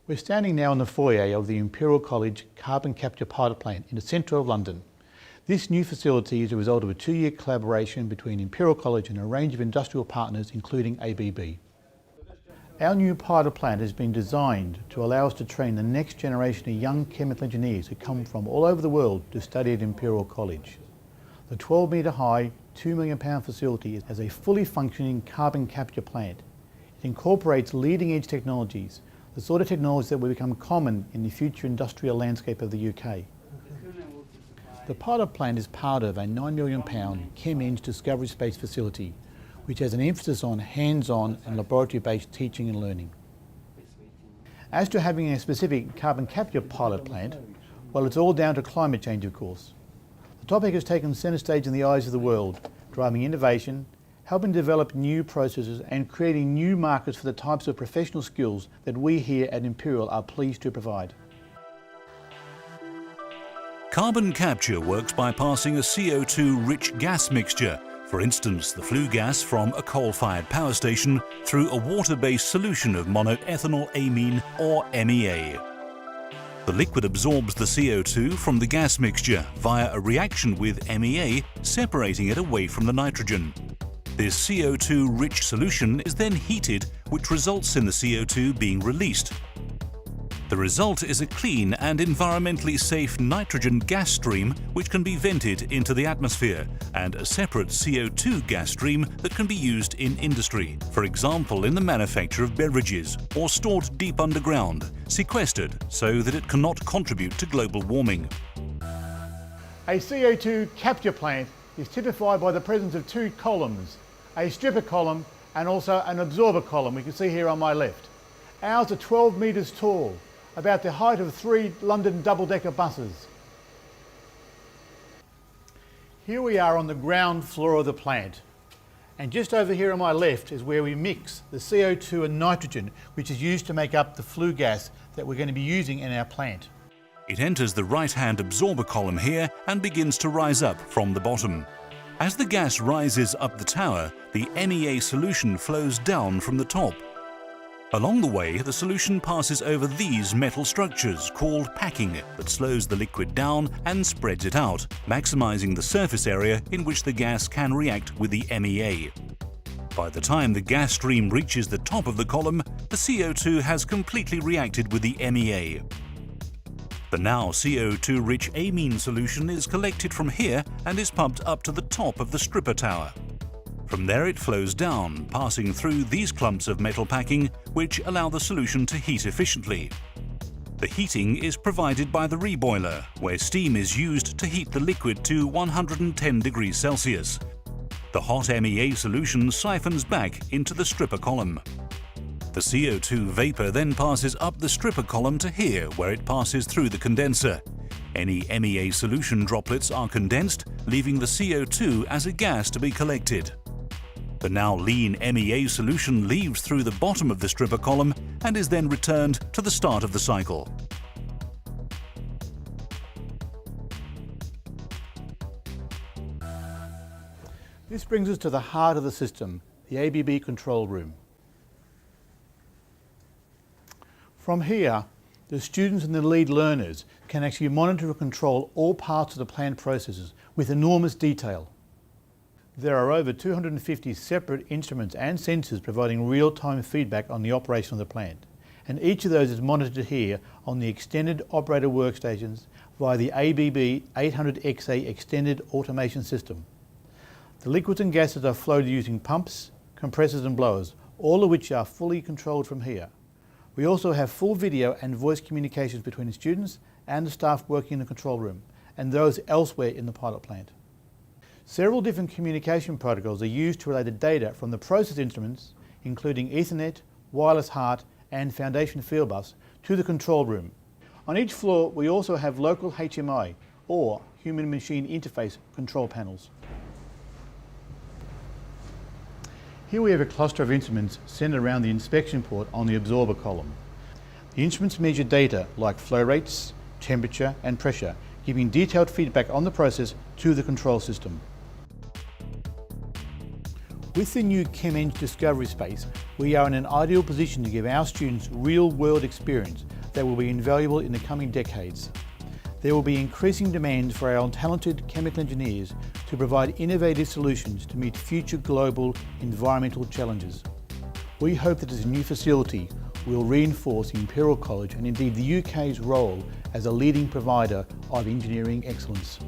We're standing now in the foyer of the Imperial College Carbon Capture Pilot Plant in the centre of London. This new facility is a result of a 2-year collaboration between Imperial College and a range of industrial partners, including ABB. Our new pilot plant has been designed to allow us to train the next generation of young chemical engineers who come from all over the world to study at Imperial College. The 12-metre high, £2 million facility has a fully functioning carbon capture plant. It incorporates leading-edge technologies, the sort of technologies that will become common in the future industrial landscape of the UK. The pilot plant is part of a £9 million ChemEng Discovery Space facility, which has an emphasis on hands-on and laboratory-based teaching and learning. As to having a specific carbon capture pilot plant, well, it's all down to climate change, of course. The topic has taken centre stage in the eyes of the world, driving innovation, helping develop new processes and creating new markets for the types of professional skills that we here at Imperial are pleased to provide. Carbon capture works by passing a CO2-rich gas mixture, for instance the flue gas from a coal-fired power station, through a water-based solution of monoethanol amine or MEA. The liquid absorbs the CO2 from the gas mixture via a reaction with MEA, separating it away from the nitrogen. This CO2-rich solution is then heated, which results in the CO2 being released. The result is a clean and environmentally safe nitrogen gas stream which can be vented into the atmosphere, and a separate CO2 gas stream that can be used in industry, for example in the manufacture of beverages, or stored deep underground, sequestered so that it cannot contribute to global warming. A CO2 capture plant is typified by the presence of 2 columns, a stripper column and also an absorber column we can see here on my left. Ours are 12 metres tall, about the height of 3 London double-decker buses. Here we are on the ground floor of the plant, and just over here on my left is where we mix the CO2 and nitrogen, which is used to make up the flue gas that we're going to be using in our plant. It enters the right-hand absorber column here and begins to rise up from the bottom. As the gas rises up the tower, the MEA solution flows down from the top. Along the way, the solution passes over these metal structures called packing that slows the liquid down and spreads it out, maximizing the surface area in which the gas can react with the MEA. By the time the gas stream reaches the top of the column, the CO2 has completely reacted with the MEA. The now CO2-rich amine solution is collected from here and is pumped up to the top of the stripper tower. From there it flows down, passing through these clumps of metal packing which allow the solution to heat efficiently. The heating is provided by the reboiler, where steam is used to heat the liquid to 110 degrees Celsius. The hot MEA solution siphons back into the stripper column. The CO2 vapour then passes up the stripper column to here, where it passes through the condenser. Any MEA solution droplets are condensed, leaving the CO2 as a gas to be collected. The now lean MEA solution leaves through the bottom of the stripper column and is then returned to the start of the cycle. This brings us to the heart of the system, the ABB control room. From here, the students and the lead learners can actually monitor and control all parts of the plant processes with enormous detail. There are over 250 separate instruments and sensors providing real-time feedback on the operation of the plant, and each of those is monitored here on the extended operator workstations via the ABB 800XA extended automation system. The liquids and gases are flowed using pumps, compressors and blowers, all of which are fully controlled from here. We also have full video and voice communications between the students and the staff working in the control room, and those elsewhere in the pilot plant. Several different communication protocols are used to relay the data from the process instruments, including Ethernet, wireless HART and foundation field bus, to the control room. On each floor we also have local HMI, or human-machine interface control panels. Here we have a cluster of instruments centered around the inspection port on the absorber column. The instruments measure data like flow rates, temperature and pressure, giving detailed feedback on the process to the control system. With the new ChemEng Discovery Space, we are in an ideal position to give our students real-world experience that will be invaluable in the coming decades. There will be increasing demand for our talented chemical engineers to provide innovative solutions to meet future global environmental challenges. We hope that this new facility will reinforce Imperial College and indeed the UK's role as a leading provider of engineering excellence.